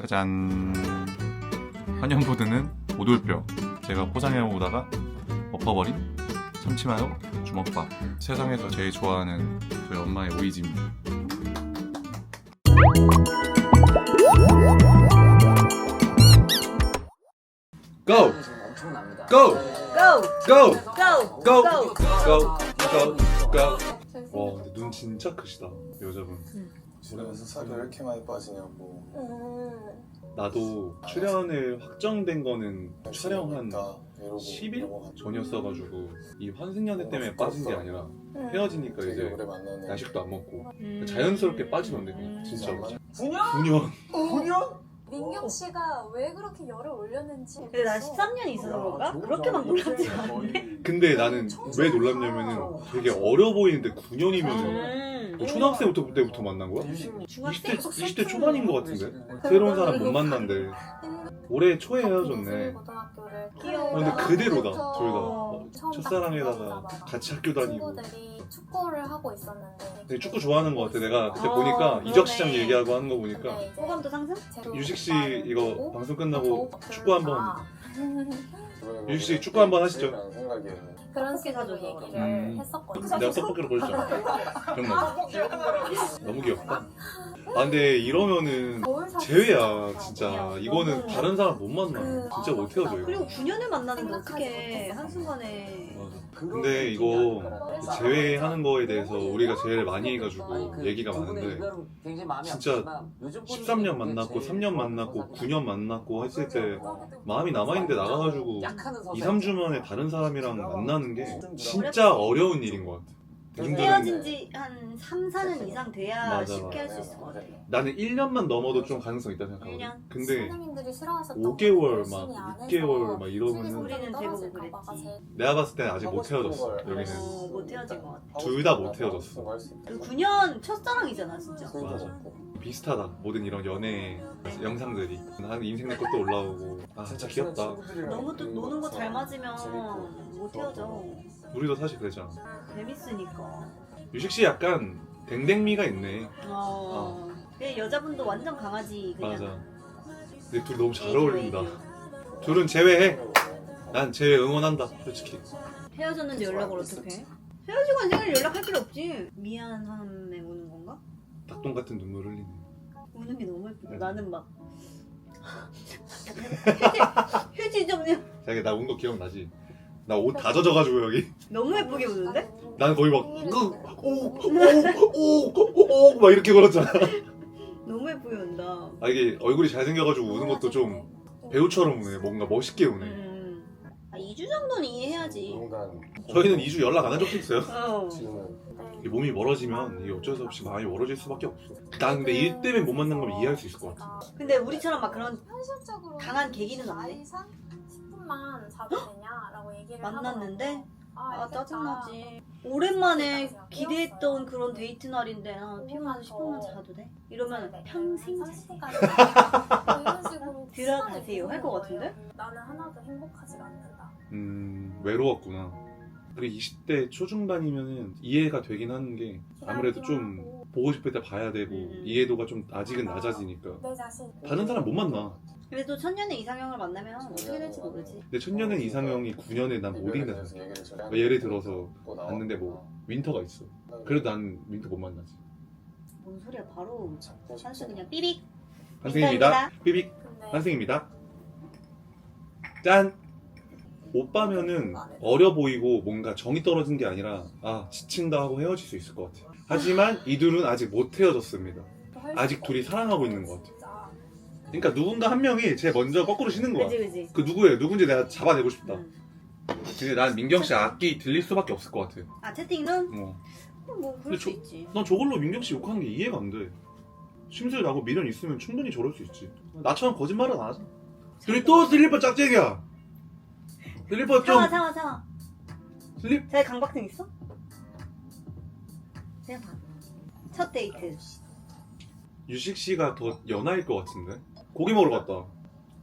짜잔. 한연푸드는 오돌뼈. 제가 포장해 오다가 엎어버린 참치마요 주먹밥. 세상에서 제일 좋아하는 저희 엄마의 오이지입니다. Go! 엄청납니다. Go! Go! Go! Go! Go! Go! Go! Go! Go! 와 근데 눈 진짜 크시다 여자분. 집에서 살이 왜 이렇게 많이 빠지냐고. 나도 출연을 확정된 거는 촬영 한 이러고 10일 넘어가지고. 전이었어가지고 이 환승연애 때문에 빠진 게 아니라 헤어지니까 되게 이제 오래 만나는 야식도 안 먹고 자연스럽게 빠지던데 진짜로. 9년? 9년? 민경 씨가 왜 그렇게 열을 올렸는지. 근데 난 13년이 있어서 그런가? 그렇게 막 놀랍지 않은데? 근데 나는 왜 놀랍냐면은 되게 어려 보이는데 9년이면은 뭐 초등학생 때부터 만난 거야? 중학생? 20대 초반인 것 같은데? 새로운 사람 못 만난대. 올해 초에 헤어졌네. 귀여워. 근데 그대로다 둘 다. 처음 첫사랑에다가 딱 같이 학교 다니고. 친구들이 축구를 하고 있었는데 되게 축구 좋아하는 것 같아. 내가 그때 어, 보니까 그러네. 이적시장 얘기하고 하는 거 보니까 근데 이제 호감도 상승? 제가 유식 씨 오빠를 이거 보고 방송 끝나고 저 축구 한번 그러면 유식 씨 축구 한번 하시죠. 라는 생각이에요. 그런 떡볶이 식으로 사줘서. 얘기를 했었거든요. 내가 떡볶이를 보여줬잖아. 기억나? 너무 귀엽다. 아 근데 이러면은 제외야 진짜. 이거는 다른 사람 못 만나. 진짜 못 헤어져 이거. 그리고 9년을 만나는데 어떻게 한순간에 맞아. 근데 이거 제외하는 거에 대해서 우리가 제일 많이 해가지고 얘기가 많은데 진짜 13년 만났고 3년 만났고 9년 만났고 했을 때 마음이 남아있는데 나가가지고 2, 3주 만에 다른 사람이랑 만나는 게 진짜 어려운 일인 것 같아. 헤어진 지 한 3, 4년 이상 돼야 맞아, 쉽게 할 맞아. 수 있을 것 같아. 나는 1년만 넘어도 좀 가능성 있다 생각하거든. 1년? 근데 선생님들이 싫어하셨던 5개월 거 막 열심히 안 6개월 해서 막 이러면은 우리는 대부분 떨어질까 봐가 그랬지. 제일 내가 봤을 때는 아직 못 헤어졌어 여기는. 못 헤어진 것 같아. 둘 다 못 헤어졌어. 그 9년 첫사랑이잖아 진짜. 맞아. 비슷하다 모든 이런 연애 영상들이. 한 인생 내 것도 올라오고. 아 진짜 귀엽다. 너무 또 노는 거 잘 맞으면 못 헤어져. 우리도 사실 그랬잖아. 재밌으니까. 유식씨 약간 댕댕미가 있네. 근데 여자분도 완전 강아지 그냥. 맞아. 근데 둘 너무 잘 어울린다. 둘은 제외해. 난 제외 응원한다 솔직히. 헤어졌는데 연락을 어떻게 해? 헤어지고 생일 연락할 필요 없지. 미안함에 우는 건가? 닭똥 같은 눈물 흘리네. 우는 게 너무 예쁘다. 나는 막 휴지 좀 자기 나 운 거 기억나지? 나 옷 다 젖어가지고 여기. 너무 예쁘게 우는데? 난 거의 막오오오오막 이렇게 걸었잖아. 너무 예쁘게 운다. 아 이게 얼굴이 잘생겨가지고 우는 것도 좀 배우처럼 우네. 뭔가 멋있게 우네. 2주 정도는 이해해야지. 농단 저희는 2주 연락 안 한 적도 있어요. 지금은 이 몸이 멀어지면 이게 어쩔 수 없이 마음이 멀어질 수밖에 없어. 난 근데 일 때문에 못 만난 걸 이해할 수 있을 것 같아. 근데 우리처럼 막 그런 현실적으로 강한 계기는 없네. 나이상 10분만 자도 되냐라고 얘기를 만났는데 하더라고요. 아 알겠다. 짜증나지. 오랜만에 기대했던 그런 데이트 날인데 피곤해서 10분만 자도 돼? 이러면 평생 자지. 30분까지 이런 식으로 들어가세요 할 것 같은데? 나는 하나도 행복하지가 않는다. 외로웠구나. 그리고 20대 초중반이면은 이해가 되긴 하는 게 아무래도 좀 보고 싶을 때 봐야 되고 이해도가 좀 아직은 낮아지니까 내 자신. 다른 사람 못 만나. 그래도 천년의 이상형을 만나면 어떻게 될지 모르지. 근데 천년의 이상형이 9년에 난 못 이긴다 생각해. 예를 들어서 봤는데 뭐 윈터가 있어. 그래도 난 윈터 못 만나지. 뭔 소리야 바로 한수 그냥 삐빅. 한승입니다. 삐빅 근데 한승입니다. 짠! 오빠면은 어려 보이고 뭔가 정이 떨어진 게 아니라 아 지친다 하고 헤어질 수 있을 것 같아. 하지만 이 둘은 아직 못 헤어졌습니다. 아직 둘이 사랑하고 있는 것 같아. 그러니까 누군가 한 명이 제 먼저 거꾸로 쉬는 거야. 그지. 그 누구예요? 누군지 내가 잡아내고 싶다. 응. 근데 난 민경 씨 악기 들릴 수밖에 없을 것 같아. 아 채팅은? 뭐 뭐 그럴 수 있지. 난 저걸로 민경 씨 욕하는 게 이해가 안 돼. 심술 나고 미련 있으면 충분히 저럴 수 있지. 나처럼 거짓말은 안 하잖아. 둘이 또 슬리퍼 짝짝이야. 슬리퍼 좀 상아 슬립. 자기 강박증 있어? 제가 봐. 첫 데이트. 유식 씨가 더 연하일 것 같은데. 고기 먹으러 갔다.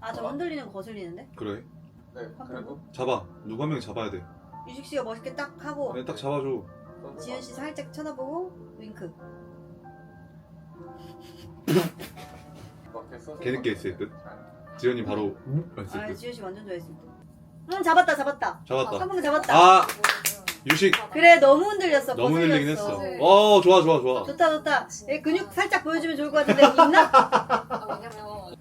아 저 흔들리는 거 거슬리는데? 그래. 네 그래도 잡아. 누구 한 명이 잡아야 돼. 유식 씨가 멋있게 딱 하고 그냥 딱 잡아줘. 지현 씨 살짝 쳐다보고 윙크. 개늦게 했을 듯. 지연이 바로 했을 아 듯. 지효 씨 완전 좋아했을 듯. 잡았다. 잡았다. 한 번 잡았다. 아 유식 그래 너무 흔들렸어. 너무 거슬렸어. 흔들리긴 했어. 네. 좋아. 좋다. 얘 근육 살짝 보여주면 좋을 것 같은데 있나? 왜냐면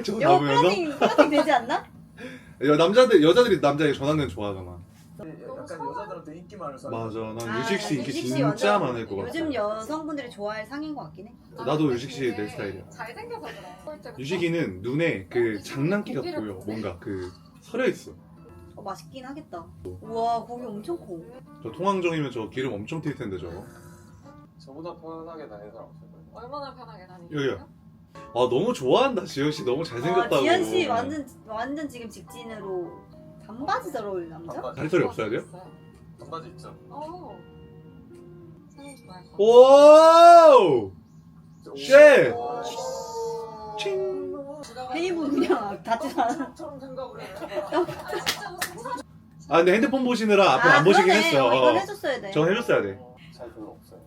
저거 이거 나오면서 플러팅 되지 않나? 여자들이 남자에게 전학년 좋아하잖아. 약간 여자들한테 인기 많은 사람. 맞아. 난 아, 유식 씨 인기 유식 씨 진짜 완전 많을 것 같아. 요즘 여성분들이 좋아할 상인 것 같긴 해. 나도 유식 씨 내 스타일이야. 잘생겨서 그래. 유식이는 눈에 그 장난기가 보여. 뭔가 그 서려 있어. 맛있긴 하겠다. 우와 고기 엄청 커. 저 통황정이면 저 기름 엄청 튈 텐데 저거. 저보다 편하게 다니는 사람 없을 거예요. 얼마나 편하게 다니는 여기요. 너무 좋아한다 지현 씨. 너무 잘생겼다고. 지현 씨 완전 지금 직진으로 반바지 잘 어울려 남자? 다리털이 없어야 돼요? 반바지 있죠. 사진 좋아할 거. 오! 쉣! 칭! 페이브 그냥 닿지도 않아. 근데 핸드폰 보시느라 앞을 안 보시긴 그러네. 했어. 이건 해줬어야 돼. 저건 해줬어야 돼. 잘 별로 없어요.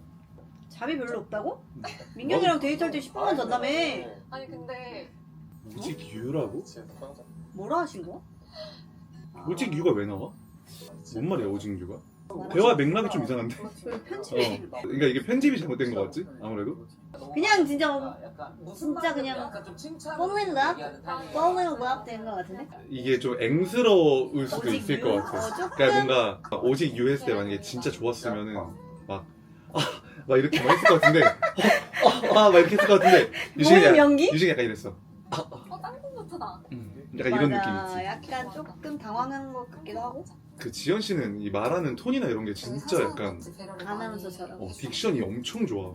잠이 별로 없다고? 민경이랑 데이트할 때 10분만 잤다며. 아니 근데 오직 이유라고? 진짜 편하죠. 뭐라 하신 거야? 오직 이유가 왜 나와? 뭔 말이야 오직 이유가? 대화 맥락이 좀 이상한데? 그리고 편집. 그러니까 이게 편집이 잘못된 것 같지? 아무래도? 그냥 진짜 그냥 뻥은 랍? 뻥은 랍 된 것 같은데? 이게 좀 앵스러울 수도 오직 있을 유? 것 같아. 조금? 그러니까 뭔가 오직 유 했을 때 만약에 진짜 좋았으면은 막 이렇게 막 했을 것 같은데 막 이렇게 했을 것 같은데 모임 연기? 유식이 약간 이랬어. 땅콩부터다. 약간 이런 맞아. 느낌이지. 약간 조금 당황한 것 같기도 하고. 그 지연 씨는 이 말하는 톤이나 이런 게 진짜 약간 아나운서처럼. 딕션이 엄청 좋아.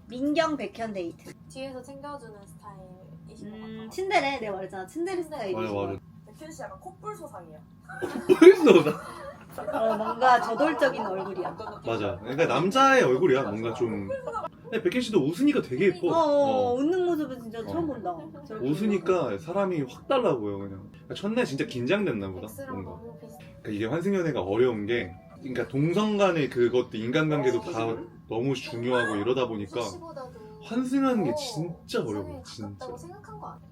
민경 백현 데이트. 뒤에서 챙겨주는 스타일이신 것 같아요. 츤데레 내가 말했잖아. 츤데레 스타일이. 맞아. 백현 씨 약간 콧불 소상이야. 벌써 뭔가 저돌적인 얼굴이야. 맞아. 그러니까 남자의 얼굴이야. 뭔가 좀. 근데 백현 씨도 웃으니까 되게 예뻐. 웃는 모습은 진짜 처음 본다. 저렇게. 웃으니까 사람이 확 달라 보여 그냥. 첫날 진짜 긴장됐나 보다. 엑스랑 뭔가. 너무 비슷. 그러니까 이게 환승연애가 어려운 게, 그러니까 동성 간의 그것도 인간관계도 다 너무 중요하고 이러다 보니까 환승하는 게 진짜 어려워. 진짜. 가깝다고 생각한 거 아니에요?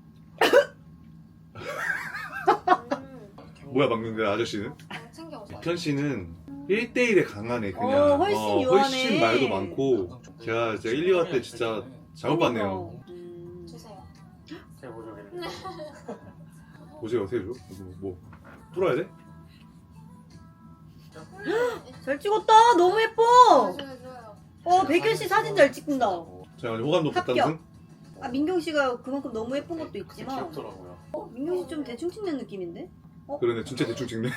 뭐야 방금 그 아저씨는? 챙겨오세요. 백현 씨는 1대1에 강하네 그냥. 훨씬 유하네. 훨씬 말도 많고. 제가 이제 1, 2화 때 진짜 잘못 봤네요. 주세요. 제 보조개. 보세요 어떻게 줘? 뭐 뚫어야 돼? 잘 찍었다. 너무 예뻐. 줘요. 백현 씨 사진 잘 찍는다. 제가 호감도 합격. 급단승? 민경 씨가 그만큼 너무 예쁜 것도 있지만 귀엽더라고요. 민경 씨 좀 대충 찍는 느낌인데? 그러네 진짜 대충 찍네.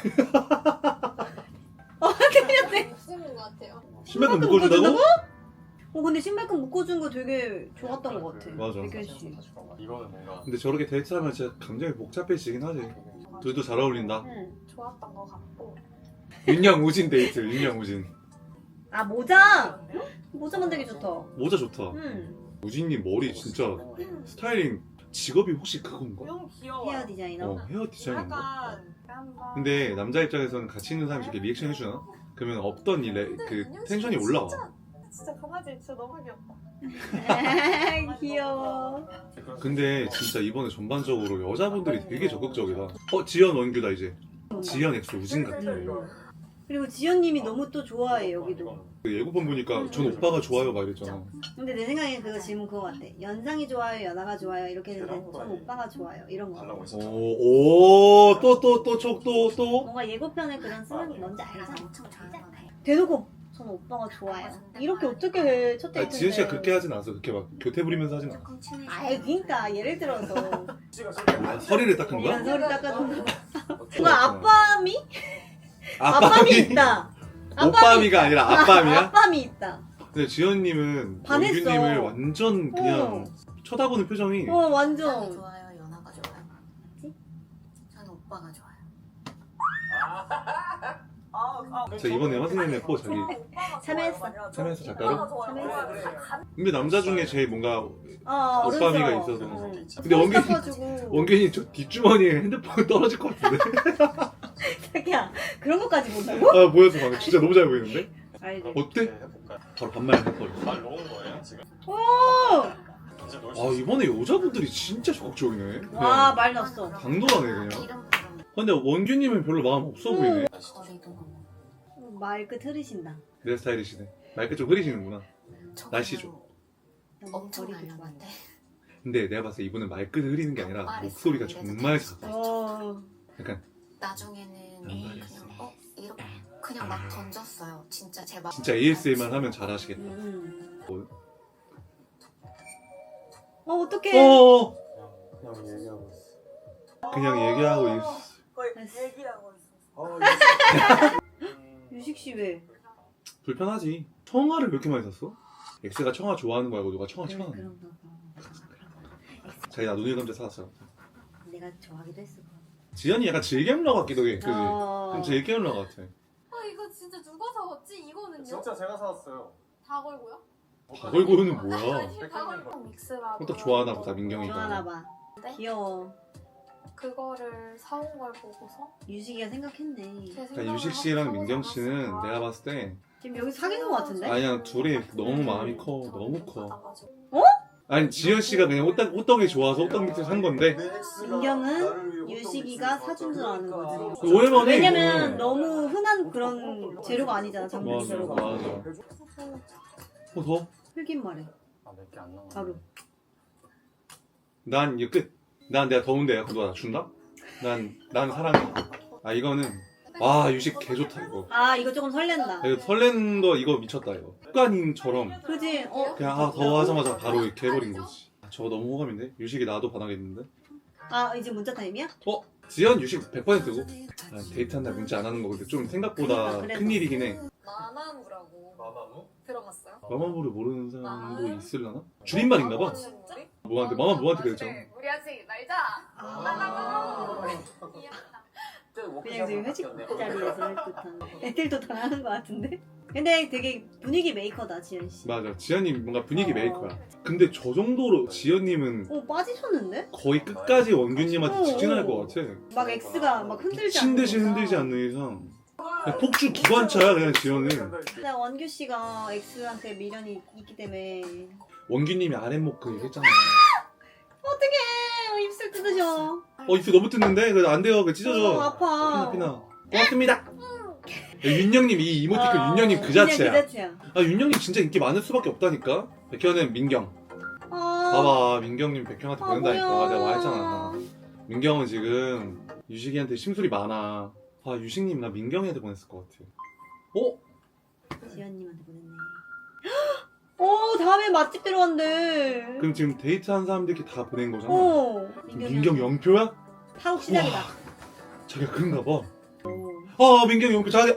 목숨인 것 같아요. 신발끈 묶어준다고? 근데 신발끈 묶어준 거 되게 좋았던 것 같아. 맞아. 백현 씨. 이거는 뭔가 근데 저렇게 데이트하면 진짜 감정이 복잡해지긴 하지. 둘도 잘 어울린다. 응. 좋았던 것 같고. 윤영 우진 데이트. 윤영 우진. 아 모자. 모자 만들기 좋다. 모자 좋다. 응. 우진님 머리 진짜 스타일링 직업이 혹시 그건가? 너무 귀여워. 헤어 디자이너. 헤어 디자이너인가? 약간 근데 남자 입장에서는 같이 있는 사람이 이렇게 리액션 해주나? 그러면 없던 그 텐션이 올라와. 진짜 강아지 진짜 너무 귀엽다. 귀여워. 근데 진짜 이번에 전반적으로 여자분들이 되게 적극적이다. 지연 원규다 이제. 지연 엑소 우진 같아. 그리고 지연님이 너무 또 좋아해 여기도. 그 예고편 보니까 전 오빠가 좋아요 막 이랬잖아. 근데 내 생각엔 그거 질문 그거 같아. 연상이 좋아요, 연하가 좋아요 이렇게 했는데 전 오빠가 좋아요 이런 거. 달라고 있어. 또. 뭔가 예고편에 그런 쓰는 게 뭔지 알잖아. 대놓고 전 오빠가 좋아요. 이렇게 어떻게 해 첫 데이트인데. 지연 씨가 그렇게 하진 않았어. 그렇게 막 교태 부리면서 하진 않아. 아이 그러니까 예를 들어서 허리를 닦은 거야? 이런 소리 닦아준다. 그렇구나. 뭔가 아빠미 있다. 오빠미가 아니라 아빠미야? 아빠미 있다. 근데 지연님은 반했어. 원규님을 완전 그냥 쳐다보는 표정이 완전. 좋아요, 연하가 좋아요. 맞지? 저는 오빠가 좋아요. 제가 이번에 화승연애 뽀 자기 참여했어. 참여해서 작가로? 참여했어. 근데 남자 중에 제일 뭔가 어른스러워. 오빠미가 있어서. 응. 근데 원균이 닦아주고. 원균이 저 뒷주머니에 핸드폰 떨어질 것 같은데? 자기야 그런 것까지 본다고? 아 보여서 방금 진짜 너무 잘 보이는데? 알지. 어때? 바로 반말 해버려. 말 놓은 거예요 지금? 오! 진짜 놀 아 수 있어. 이번에 여자분들이 진짜 적극적이네. 와, 말 났어. 당돌하네 그냥. 이름 부르면 근데 원규님은 별로 마음 없어 보이네. 거리도 너무. 말끝 흐르신다. 내 스타일이시네. 말끝 좀 흐리시는구나. 날씨 좀. 너무 엄청 거리도 날렸는데. 근데 내가 봤을 때 이분은 말끝 흐리는 게 아니라 목소리가 정말 작아. 어, 약간 나중에는 그냥 이렇게 그냥 막 던졌어요. 진짜 제 막. 진짜 ASMR 하면 잘하시겠다. 어, 어떡해. 어 그냥 얘기하고 있어. 그냥 얘기하고 있어. 거의 알았어. 얘기하고 있어. 유식 씨 왜? 불편하지. 청아를 왜 이렇게 많이 샀어? 엑스가 청아 좋아하는 거 알고 누가 청아 쳐놨네. 그런가 봐. 자기 나 눈이 감자 사왔어. 내가 좋아하기도 했어. 지연이 약간 즐겜러 같기도 해. 그지? 어. 좀 즐겜러 같아. 아 이거 진짜 누가 사왔지? 이거는요? 진짜 제가 사왔어요. 다 걸고요? 다 걸고는 뭐야? 아니 다 걸고 믹스라고. 딱 좋아하나 보다 민경이가. 좋아하나 봐. 네? 귀여워. 그거를 사온 걸 보고서 유식이가 생각했네. 제 그러니까 생각을 유식 씨랑 하고 민경 씨는 나갔을까? 내가 봤을 때 지금 여기 사귄 거 같은데? 아니야 둘이 너무 마음이 커. 너무 커. 받아가지고. 아니 지연 씨가 그냥 호떡이 좋아서 호떡 믹스 산 건데 민경은 유식이가 사준 줄 아는 거지. 오랜만에 왜냐면 이거. 너무 흔한 그런 재료가 아니잖아. 장비 맞아 재료가. 맞아. 더? 흘긴 말해. 아, 몇 개 안 나와. 바로. 난 이거 끝. 난 내가 더운데 그거 나 준다? 난 사랑해. 아 이거는 와 유식 개 좋다 이거. 아 이거 조금 설렌다. 이거 설레는 거 이거 미쳤다 이거. 습관인처럼 그지? 어? 그냥 아 더워하자마자 바로 이렇게 해버린 거지. 저거 너무 호감인데? 유식이 나도 반하겠는데? 아 이제 문자 타임이야? 어? 지연 유식 100%고? 아, 데이트한 날 문자 안 하는 거 근데 좀 생각보다 그래. 큰일이긴 해. 마마무라고 마마무? 들어봤어요? 마마무를 모르는 사람도 있으려나? 줄임말인가 봐. 뭐한테 마마무한테 그랬잖아. 우리 아직 날자. 아. 그냥 지금 회식 자리에서 할 듯한. 애들도 당하는 거 같은데? 근데 되게 분위기 메이커다 지연 씨. 맞아. 지연님 뭔가 분위기 메이커야. 근데 저 정도로 지연님은 오 빠지셨는데? 거의 끝까지 원균님한테 어, 직진할 어. 것 같아. 막 X가 막 흔들지 미친 않는 듯이 거잖아. 흔들지 않는 이상. 그냥 폭주 기관차야 그냥 지연은. 근데 원규 씨가 X한테 미련이 있기 때문에 원균님이 아랫목 그 얘기했잖아. 어떡해 입술 뜯으셔. 입술 너무 뜯는데? 그래도 안 돼요. 그 찢어져. 아파. 피나. 고맙습니다. 야, 윤영님 이 이모티콘 아, 윤영님 그 그냥 자체야. 그 자체야. 아 윤영님 진짜 인기 많을 수밖에 없다니까. 백현은 민경. 아, 봐봐 민경님 백현한테 보낸다니까. 뭐야. 내가 말했잖아. 민경은 지금 유식이한테 심술이 많아. 아 유식님 나 민경이한테 보냈을 것 같아. 지연님한테 보냈네. 오 다음에 맛집 들어간대. 그럼 지금 데이트한 사람들끼리 다 보낸 거잖아. 오 민경 영표야? 타국 시작이다. 자기가 그런가 봐. 오. 아 민경 영표 자기.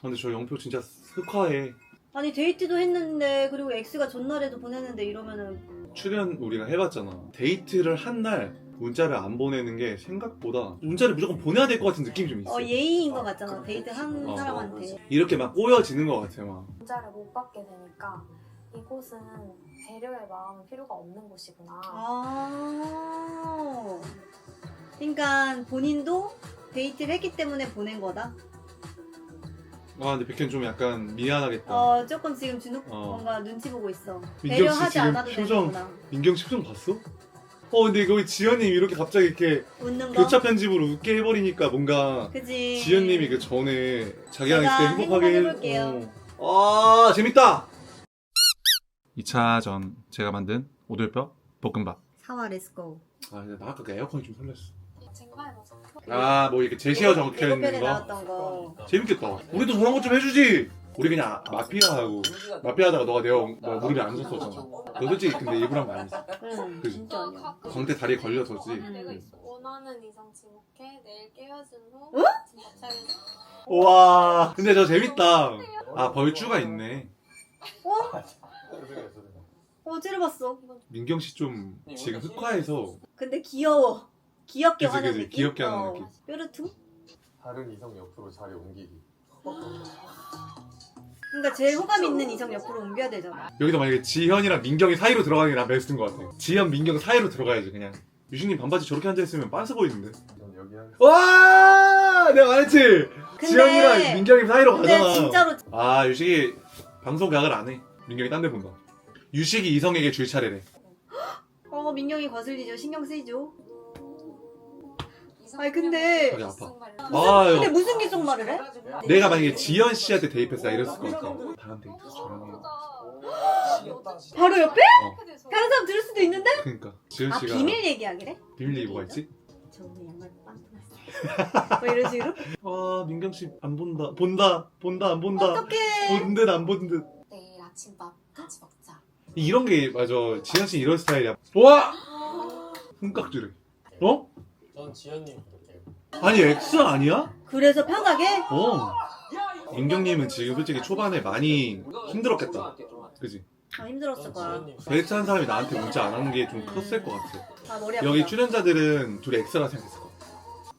근데 저 영표 진짜 흑화해. 아니 데이트도 했는데 그리고 X가 전날에도 보냈는데 이러면은 출연 우리가 해봤잖아. 데이트를 한 날 문자를 안 보내는 게 생각보다 문자를 무조건 보내야 될 것 같은 느낌이 좀 있어. 예의인 것 같잖아 데이트 한 어. 사람한테. 이렇게 막 꼬여지는 것 같아 막. 문자를 못 받게 되니까 이곳은 배려의 마음이 필요가 없는 곳이구나. 아. 그러니까 본인도 데이트를 했기 때문에 보낸 거다. 아 근데 백현 좀 약간 미안하겠다. 조금 지금 주눅 뭔가 눈치 보고 있어. 민경 씨 배려하지 지금 않아도 표정- 되는구나. 민경 씨 표정 봤어? 근데 이거 지연님 이렇게 갑자기 이렇게 웃는 거. 교차 편집으로 웃게 해버리니까 뭔가 그지. 지연님이 그 전에 자기랑 있을 때 제가 행복하게 행복해볼게요. 아 재밌다. 2차전 제가 만든 오돌뼈 볶음밥. 사와 렛츠고. 아 근데 나 아까 그 에어컨이 좀 설렜어. 쟁반에서 아 뭐 이렇게 제시어 적혀 있는 예고편에 거 나왔던 거. 재밌겠다. 우리도 저런 것 좀 해주지. 우리 그냥 마피아하고 마피아하다가 너가 내가 무릎에 앉았었잖아. 너 솔직히 근데 일부러 한 거 아니지? 응, 그지? 진짜 아니야. 광대 다리에 걸려서지. 내가 있어. 원하는 이상 지목해. 내일 깨어진 후 어? 진짜 차려. 와 근데 저 재밌다. 아 벌주가 있네. 찌르봤어. 민경 씨 좀 지금 흑화해서 근데 귀여워. 귀엽게 그치, 하는 그치. 느낌? 귀엽게 하는 느낌. 뾰루퉁? 다른 이성 옆으로 자리 옮기기. 그러니까 제일 호감 있는 이성 옆으로 옮겨야 되잖아. 여기서 만약에 지현이랑 민경이 사이로 들어가는 게 난 베스트인 것 같아. 지현, 민경 사이로 들어가야지 그냥. 유식님 반바지 저렇게 앉아있으면 빤스 보이는데. 전 여기 한 와 내가 말했지. 지현이랑 민경이 사이로 근데 가잖아. 진짜로 아 유식이 방송 각을 안 해. 민경이 딴 데 본다. 유식이 이성에게 줄 차례래. 민경이 거슬리죠. 신경 쓰이죠. 아니 근데 다리 아파. 근데 무슨 귓속말을 해? 내가 만약에 지연 씨한테 대입했어 이랬을 것 같아. 다음 데이트 저랑 해. 바로 옆에? 어. 다른 사람 들을 수도 있는데? 그러니까 지연 아 씨가 비밀 얘기하기래? 비밀 얘기 뭐가 있지? 저 오늘 양말 빵 끊었어요. 뭐 이런 식으로? 아 민경 씨 안 본다. 본다 안 본다. 어떡해. 본 듯 안 본 듯. 내일 아침밥 같이 먹자. 이런 게 맞아. 지연 씨 이런 스타일이야. 와! 손깍지래. 어? 전 지현님 부를게요. 아니 X 아니야? 그래서 편하게? 민경님은 지금 솔직히 초반에 많이 힘들었겠다. 그지? 힘들었을 거야. 지현님 데이트한 사람이 나한테 문자 안 한 게 좀 컸을 것 같아. 머리 아프다. 여기 출연자들은 둘이 X라 생각했을 거야.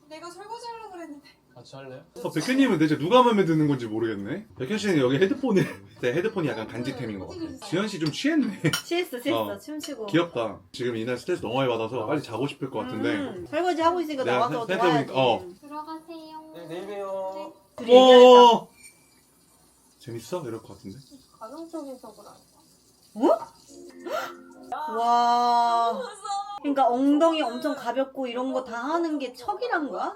내가 설거지 하려고 그랬는데. 같이 할래요? 백현님은 대체 누가 마음에 드는 건지 모르겠네. 백현 씨는 여기 헤드폰을 헤드폰이 약간 간지템인 것 같아. 지현 씨 좀 취했네. 취했어. 춤추고. 귀엽다. 지금 이날 스트레스 너무 많이 받아서 빨리 자고 싶을 것 같은데. 설거지 하고 있으니까 내가 나와서 생각해보니까, 놀아야지. 들어가세요. 네, 내일 봬요. 둘이 얘기하니까. 오! 재밌어? 이럴 것 같은데. 가정적인 쪽으로 아니야. 와. 그러니까 엉덩이 엄청 가볍고 이런 거 다 하는 게 척이란 거야?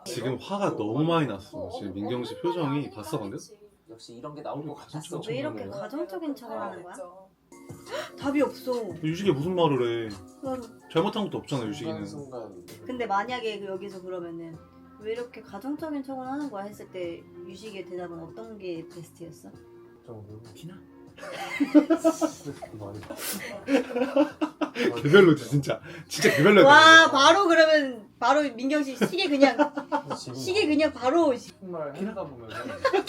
지금 화가 너무 많이 났어. 지금 민경 씨 표정이 봤어 방금? 역시 이런 게 나올 것 같았어. 왜 이렇게 가정적인 척을 아, 하는 거야? 답이 없어. 유식이 무슨 말을 해? 그럼 잘못한 것도 없잖아 유식이는. 순간 근데 만약에 여기서 그러면은 왜 이렇게 가정적인 척을 하는 거야 했을 때 유식의 대답은 어떤 게 베스트였어? 좀 티나? 많이 개별로지 진짜 개별로지. 와 바로 그러면 바로 민경 씨 시계 그냥 지금 바로 정말 하다 보면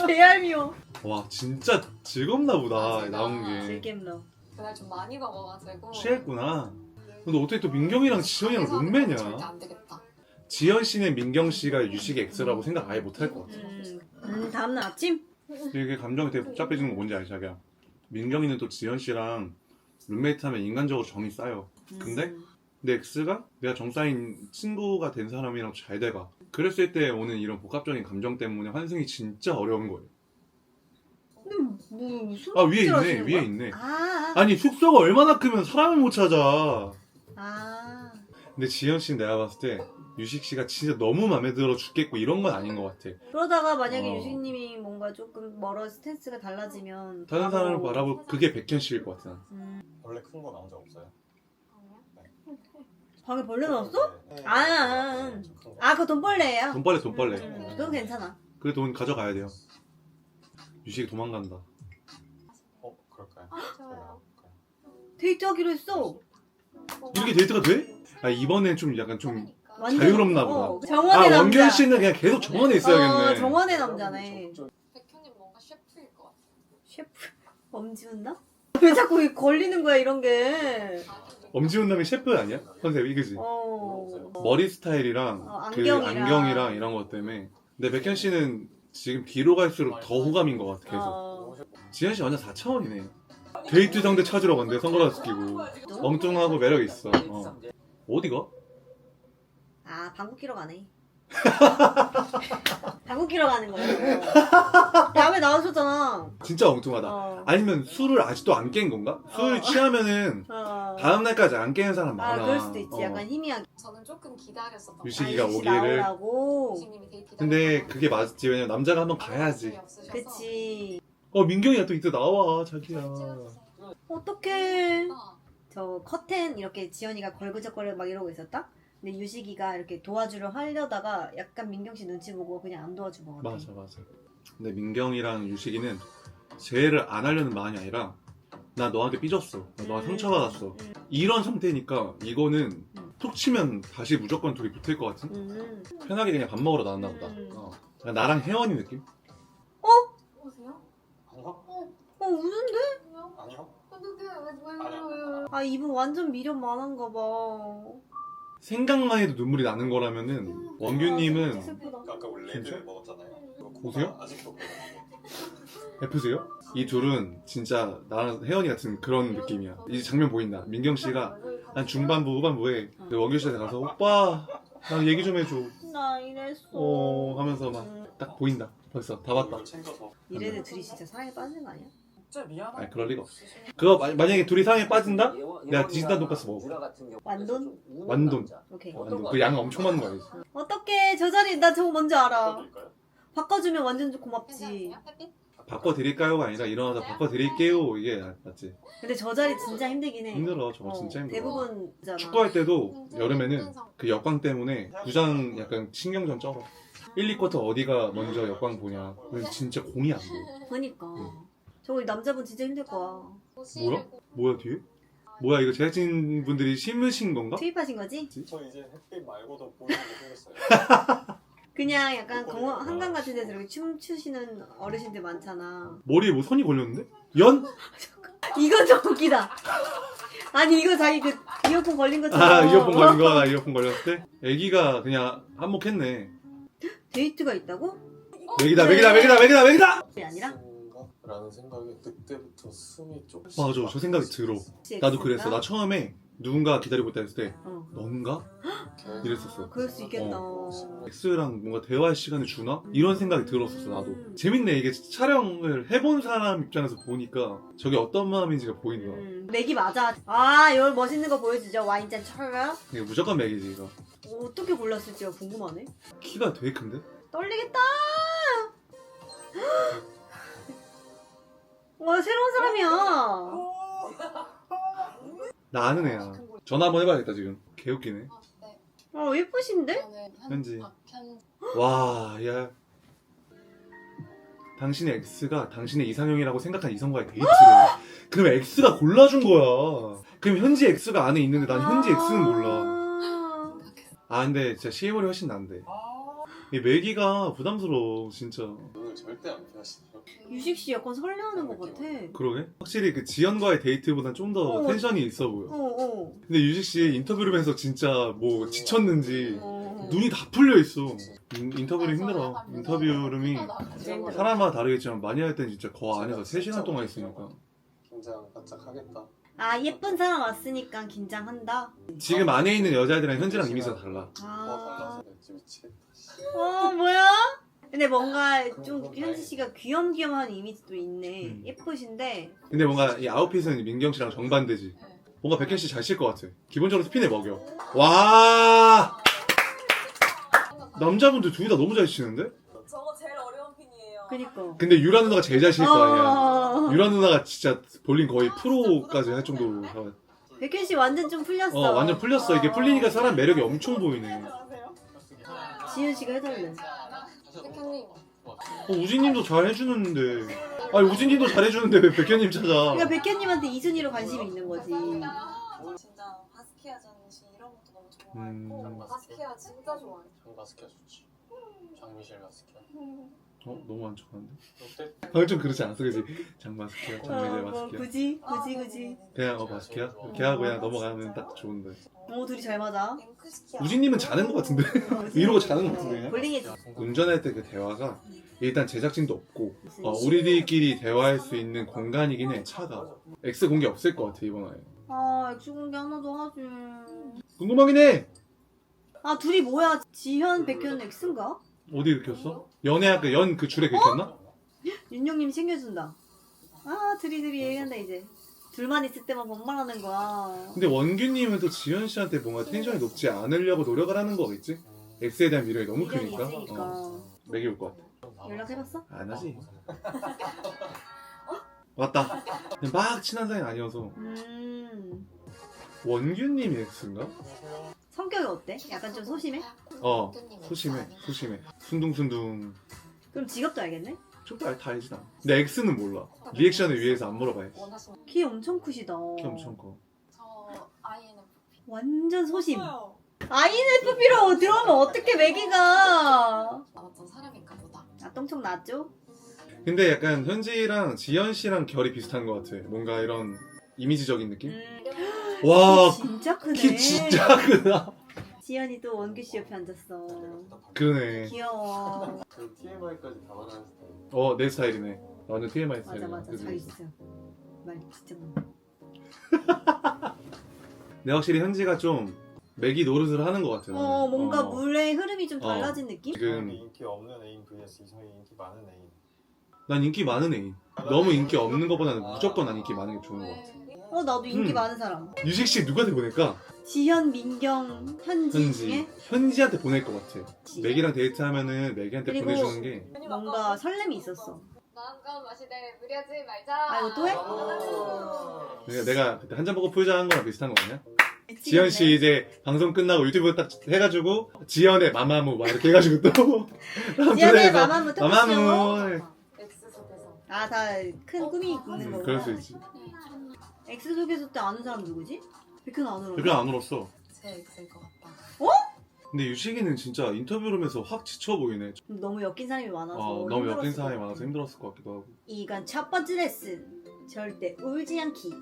개얄미워. 와 진짜 즐겁나 보다 나온 게. 즐겜러. 그날 좀 많이 먹어가지고 취했구나. 근데 어떻게 또 민경이랑 지현이랑 절대 룸메냐? 안 되겠다. 지현 씨는 민경 씨가 유식의 X라고 생각 아예 못 할 것 같아. 다음날 아침? 이게 감정이 되게 복잡해지는 거 뭔지 알지 자기야? 민경이는 또 지현 씨랑 룸메이트 하면 인간적으로 정이 쌓여. 근데 내 X가 내가 정 쌓인 친구가 된 사람이랑 잘 돼가. 그랬을 때 오는 이런 복합적인 감정 때문에 환승이 진짜 어려운 거예요. 근데 뭐 무슨 아 위에 있네 하시는 위에 거야? 있네. 아. 아니 숙소가 얼마나 크면 사람을 못 찾아. 아. 근데 지현 씨는 내가 봤을 때 유식 씨가 진짜 너무 마음에 들어 죽겠고 이런 건 아닌 것 같아. 그러다가 만약에 어. 유식님이 뭔가 조금 멀어 스탠스가 달라지면 다른 사람을 바로- 바라볼 그게 백현 씨일 것 같아. 원래 큰 거 나온 적 없어요? 방에 벌레 넣었어? 네. 아. 큰 거. 아 그거 돈벌레예요. 돈벌레. 그건 괜찮아. 그 돈 가져가야 돼요. 유식이 도망간다. 그럴까요? 좋아요. 데이트하기로 했어. 이렇게 데이트가 돼? 아 이번엔 좀 약간 좀 완전- 자유롭나 보다. 정원의 남자. 원균 씨는 그냥 계속 정원에 있어야겠네. 정원의 남자네. 백현님 뭔가 셰프일 것 같아. 셰프 엄지훈나? 왜 자꾸 이게 걸리는 거야 이런 게? 엄지훈 남의 셰프 아니야? 컨셉이 그지? 머리 스타일이랑 그 안경이랑 이런 것 때문에. 근데 백현 씨는 지금 뒤로 갈수록 더 호감인 것 같아 계속. 지현 씨 완전 4차원이네. 데이트 상대 찾으러 간대 선글라스 끼고. 엉뚱하고 매력 있어. 어디가? 아 방구 끼러 가네. 방구 끼러 가는 거예요. 야외 나오셨잖아. 진짜 엉뚱하다. 아니면 술을 아직도 안 깬 건가? 술 취하면은 다음 날까지 안 깨는 사람 많아. 그럴 수도 있지. 약간 희미하게. 저는 조금 기다렸었던 유식이가 유식 오기를. 나오라고. 유식님이 데이트 근데 그게 맞지. 왜냐면 남자가 한번 가야지. 그치. 민경이야 또 이때 나와 자기야. 어떡해. 저 커튼 이렇게 지연이가 걸그적거려 막 이러고 있었다? 근데 유식이가 이렇게 도와주려 하려다가 약간 민경씨 눈치 보고 그냥 안 도와준 것 같아. 맞아. 근데 민경이랑 유식이는 재회를 안 하려는 마음이 아니라 나 너한테 삐졌어. 나 너한테 상처받았어. 이런 상태니까 이거는 톡 치면 다시 무조건 둘이 붙을 것 같은? 편하게 그냥 밥 먹으러 나왔나 보다. 나랑 혜원이 느낌? 보세요? 아니요? 우는데? 아니요? 어떡해. 왜. 아 이분 완전 미련 많은가 봐. 생각만 해도 눈물이 나는 거라면은 원규님은 슬프다. 아까 우리 진짜? 레드 먹었잖아요. 보세요? 아직도 F세요? 이 둘은 진짜 나랑 혜원이 같은 그런 느낌이야. 이 장면 보인다. 민경 씨가 한 중반부 후반부에 원규 씨한테 가서 오빠 나 얘기 좀 해줘. 나 이랬어. 하면서 막 딱 보인다. 벌써 다 봤다. 챙겨서 이래도 둘이 진짜 사랑에 빠지는 거 아니야? 진짜 미안하다. 아니 그럴 리가 없어. 그거 만약에 둘이 사랑에 빠진다? 내가 디지털 돈가스 먹어. 완돈? 완돈. 오케이. 그 양 엄청 많은 거 알지? 어떡해 저 자리 나 저거 뭔지 알아. 바꿔드릴까요? 바꿔주면 완전 고맙지. 바꿔드릴까요가 아니라 일어나서 바꿔드릴게요 이게 맞지? 근데 저 자리 진짜 힘들긴 해. 힘들어 저거 진짜 힘들어. 대부분잖아. 축구할 때도 여름에는 그 역광 때문에 구장 약간 신경전 쩔어. 1, 2쿼터 어디가 먼저 역광 보냐. 그래서 진짜 공이 안 보여. 그러니까. 저거 남자분 진짜 힘들 거야. 뭐야? 뭐야 뒤에? 뭐야 이거 제작진 분들이 심으신 건가? 투입하신 거지? 저 이제 햇빛 말고도 보이는 게 생겼어요. 그냥 약간 한강 같은 데서 이렇게 춤추시는 어르신들 많잖아. 머리에 뭐 선이 걸렸는데? 연? 이건 좀 웃기다. 아니 이거 자기 그 이어폰 걸린 것처럼. 아 이어폰 걸린 거. 나 이어폰 걸렸을 때? 애기가 그냥 한몫했네. 데이트가 있다고? 맥이다 맥이다 맥이다 맥이다 맥이다! 그게 아니라? 라는 생각이 그때부터 숨이 좀 맞아 저 생각이 들어. 나도 그랬어. 나 처음에 누군가 기다리고 있다 했을 때 어. 넌가? 이랬었어. 그럴 수 있겠다. X랑 뭔가 대화할 시간을 주나? 이런 생각이 들었었어 나도. 재밌네 이게 촬영을 해본 사람 입장에서 보니까 저게 어떤 마음인지가 보이는 거야. 맥이 맞아. 아 이걸 멋있는 거 보여주죠. 와인잔 철가. 이게 무조건 맥이지 이거. 어떻게 골랐을지가 궁금하네. 키가 되게 큰데? 떨리겠다. 와 새로운 사람이야. 나 아는 애야. 전화 한번 해봐야겠다 지금. 개웃기네. 예쁘신데? 현지. 와, 야. 당신의 X가 당신의 이상형이라고 생각한 이성과의 데이트를. 그럼 X가 골라준 거야. 그럼 현지 X가 안에 있는데 난 현지 X는 몰라. 아 근데 진짜 CM월이 훨씬 난데. 이 매기가 부담스러워 진짜. 눈을 절대 안 피하시네요. 유식 씨 약간 설레하는 것 같아. 그러게? 확실히 그 지연과의 데이트보단 좀 더 어. 텐션이 있어 보여. 어. 근데 유식 씨 인터뷰를 하면서 진짜 뭐 지쳤는지 어. 눈이 다 풀려 있어. 인터뷰를 힘들어. 인터뷰룸이 사람마다 다르겠지만 많이 할 땐 진짜 거 안에서 3시간 동안 있으니까. 긴장 바짝 하겠다. 아 예쁜 사람 왔으니까 긴장한다. 지금 안에 있는 여자애들이랑 현지랑 이미지가 달라. 아. 달라서 미치겠다. 뭐야? 근데 뭔가 좀 현지 씨가 귀염귀염한 이미지도 있네. 예쁘신데. 근데 뭔가 이 아웃핏은 민경 씨랑 정반대지. 뭔가 백현 씨 잘 칠 것 같아. 기본적으로 스핀에 먹여. 와. 남자분들 둘 다 너무 잘 치는데? 저거 제일 어려운 핀이에요. 그니까. 근데 유라 누나가 제일 잘 칠 거 아니야. 유라 누나가 진짜 볼링 거의 프로까지 할 정도로. 백현 씨 완전 좀 풀렸어. 완전 풀렸어. 이게 풀리니까 사람 매력이 엄청 보이네. 지윤 씨가 해달래. 백현님. 우진님도 잘 해주는데. 아니 우진님도 잘 해주는데 왜 백현님 찾아? 그러니까 백현님한테 이순위로 관심이 있는 거지. 진짜 바스키아 전시 이런 것도 너무 좋아하고 바스키아 진짜 좋아해. 전 바스키아 좋지. 장미실 바스키아. 너무 안 좋아하는데? 롯데 방금 좀 그렇지 않았어 그지? 장마스키야 장미제 뭐 마스키야 굳이. 그냥 바스키야? 이렇게 하고 그냥 넘어가면 딱 좋은데. 둘이 잘 맞아. 앵크시키아. 우진님은 자는 것 같은데? 이러고 자는 것 같은데 그냥? 볼링해. 운전할 때 그 대화가 일단 제작진도 없고 우리들끼리 대화할 수 있는 공간이긴 해. 차가 X 공개 없을 것 같아 이번에. 액수 공개 하나도 하지. 궁금하긴 해. 둘이 뭐야? 지현, 백현 X인가? 어디 긁혔어? 연애학 연 그 줄에 긁혔나? 윤영님 챙겨준다. 둘이 얘기한다 이제. 둘만 있을 때만 반말하는 거야. 근데 원규님은 또 지현 씨한테 뭔가 텐션이 높지 않으려고 노력을 하는 거겠지? X에 대한 미련이 너무 미련이 크니까. 있으니까. 맥이 올 것 같아. 연락해봤어? 안 하지. 왔다. 근데 막 친한 사이는 아니어서. 원규님이 X인가? 성격이 어때? 약간 좀 소심해? 소심해. 순둥순둥. 그럼 직업도 알겠네? 저도 다 알지 나. 근데 X는 몰라. 리액션을 위해서 안 물어봐야지. 키 엄청 크시다. 키 엄청 커. 저 INFP. 완전 소심. INFP로 들어오면 어떻게 매기가? 어떤 사람인가 보다. 똥청 났죠? 근데 약간 현지랑 지현 씨랑 결이 비슷한 것 같아. 뭔가 이런 이미지적인 느낌? 와, 진짜 크네. 키 진짜 크다. 지현이 또 원규 씨 옆에 앉았어. 그러네. 귀여워. 그 TMI까지 다 말하는 스타일. 내 스타일이네. 완전 TMI 스타일이네. 맞아. 그지? 자기 진짜 말 진짜 많아. 근데 확실히 현지가 좀 매기 노릇을 하는 것 같아. 나는. 뭔가 물의 흐름이 좀 달라진 느낌? 지금 인기 없는 애인 vs 이성이 인기 많은 애인. 난 인기 많은 애인. 너무 인기 없는 것보다는 무조건 난 인기 많은 게 좋은 것 같아. 나도 인기 많은 사람. 유식 씨 누구한테 보낼까? 지현, 민경, 현지 중에 현지한테 보낼 것 같아. 맥이랑 데이트하면은 맥이한테 그리고- 보내주는 게 뭔가 설렘이 있었어. 마음껏 마시되 무리하지 말자. 아, 이거 또 해? 내가 그때 한 잔 먹고 풀자 한 거랑 비슷한 거 아니야? 지현 씨 이제 방송 끝나고 유튜브 딱 해가지고 지현의 마마무 막 이렇게 해가지고 또 지현의 마마무 토크쇼. 마마무 X 속에서 아, 다 큰 꿈이 있는 거구나. 그럴 수 있지. 엑스 속에서 때 아는 사람 누구지? 백현 안 울어. 별로 안 울었어. 제 X일 것 같다. 근데 유식이는 진짜 인터뷰를 하면서 확 지쳐 보이네. 너무 엮인 사람이 많아서 너무 엮인 힘들었을 사람이 것 많아서 같아. 힘들었을 것 같기도 하고. 이건 첫 번째 레슨. 절대 울지 않기.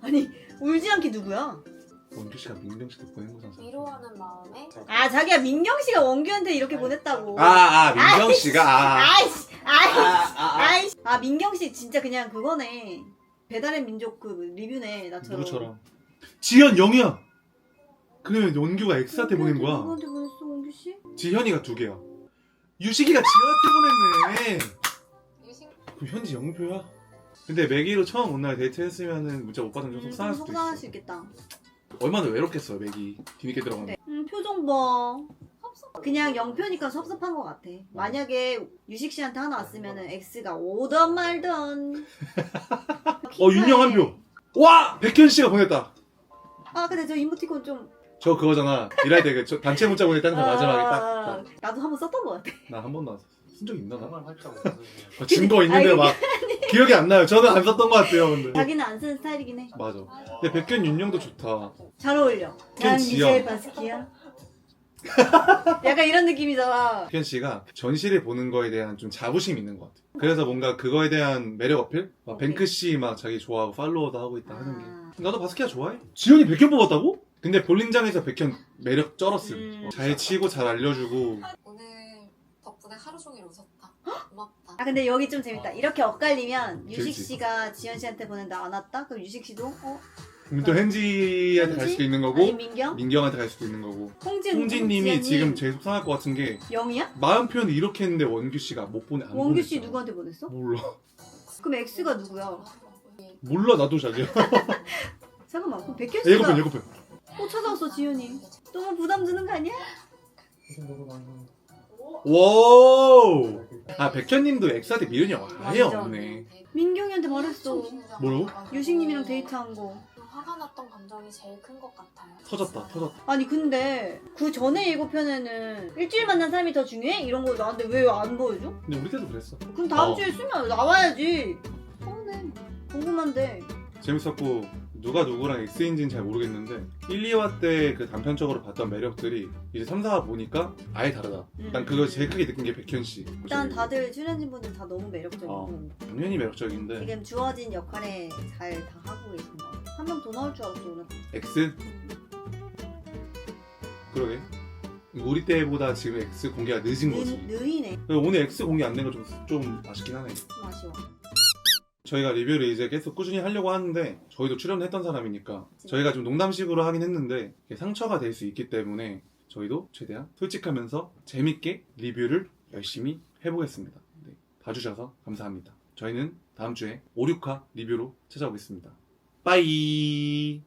아니, 울지 않기 누구야? 원규 씨가 민경 씨한테 보낸 거잖아. 위로하는 마음에 아, 자기야 민경 씨가 원규한테 이렇게 보냈다고. 민경 씨가 아이씨, 아이씨. 아, 민경 씨 진짜 그냥 그거네. 배달의 민족 그 리뷰네, 나처럼. 누구처럼. 지현 영이야. 그러면 원규가 X한테 보낸 거야. 누구한테 보냈어, 원규 씨? 지현이가 2개야. 유식이가 지현한테 보냈네. 유식 그럼 현지 영표야? 근데 매기로 처음 온 날 데이트했으면은 문자 못 받으면 좀 속상할 수도 속상할 있어. 수 있겠다. 얼마나 외롭겠어 매기 뒤늦게 들어가면. 표정 봐. 그냥 영표니까 섭섭한 것 같아. 만약에 유식 씨한테 하나 왔으면은 X가 오던 말던. 윤영 한 표. 와! 백현 씨가 보냈다. 아, 근데 저 이모티콘 좀. 저 그거잖아. 일할 때 그 단체 문자 보냈다는 거 마지막에 딱. 나도 한번 썼던 것 같아. 나 한 번도 쓴 적 있나 나? 정말 활짝 웃으시네요. 증거 있는데 막 기억이 안 나요. 저는 안 썼던 것 같아요. 근데. 자기는 안 쓰는 스타일이긴 해. 맞아. 근데 백현 윤영도 좋다. 잘 어울려. 걘 난 지연. 미셸 바스키야. 약간 이런 느낌이잖아. 백현 씨가 전시를 보는 거에 대한 좀 자부심이 있는 것 같아. 그래서 뭔가 그거에 대한 매력 어필? 막 뱅크 씨 막 자기 좋아하고 팔로워도 하고 있다 하는 게. 나도 바스키아 좋아해. 지현이 백현 뽑았다고? 근데 볼링장에서 백현 매력 쩔었음. 잘 치고 잘 알려주고. 오늘 덕분에 하루 종일 웃었다. 고맙다. 아, 근데 여기 좀 재밌다. 이렇게 엇갈리면 유식 그렇지. 씨가 지현 씨한테 보낸다 안 왔다? 그럼 유식 씨도 그럼 또 현지한테 갈 수도 있는 아니 거고 민경? 민경한테 갈 수도 있는 거고. 홍진 홍진님이 지연님. 지금 제일 속상할 것 같은 게 0이야? 마음 표현을 이렇게 했는데 원규 씨가 못 보내. 안 원규 씨 보냈잖아. 누구한테 보냈어? 몰라. 그럼 X가 누구야? 몰라 나도 자기야. 잠깐만, 그럼 백현 씨가 예고편. 찾아왔어 지현이. 너무 부담 주는 거 아니야? 와우. 백현님도 엑스한테 미련이 아예 완전. 없네. 민경이한테 말했어. 뭐라고? 유식님이랑 데이트한 거. 화가 났던 감정이 제일 큰 것 같아요. 터졌다. 아니 근데 그 전에 예고편에는 일주일 만난 사람이 더 중요해? 이런 거 나한테 왜 안 보여줘? 근데 우리 때도 그랬어. 그럼 다음 어. 주에 쓰면 나와야지. 서운해. 궁금한데. 재밌었고 누가 누구랑 X인지는 잘 모르겠는데 1, 2화 때 그 단편적으로 봤던 매력들이 이제 3, 4화 보니까 아예 다르다. 난 그걸 제일 크게 느낀 게 백현 씨. 일단 다들 출연진분들 다 너무 매력적이고 당연히 매력적인데 지금 주어진 역할에 잘 다 하고 계신 거 같아. 한 명 더 나올 줄 알았어 오늘. X? 그러게. 우리 때보다 지금 X 공개가 늦은 거지. 느이네. 오늘 X 공개 안 된 거 좀 아쉽긴 하네. 좀 아쉬워. 저희가 리뷰를 이제 계속 꾸준히 하려고 하는데 저희도 출연을 했던 사람이니까 저희가 좀 농담식으로 하긴 했는데 이게 상처가 될 수 있기 때문에 저희도 최대한 솔직하면서 재밌게 리뷰를 열심히 해보겠습니다. 네, 봐주셔서 감사합니다. 저희는 다음 주에 5, 6화 리뷰로 찾아오겠습니다. 빠이.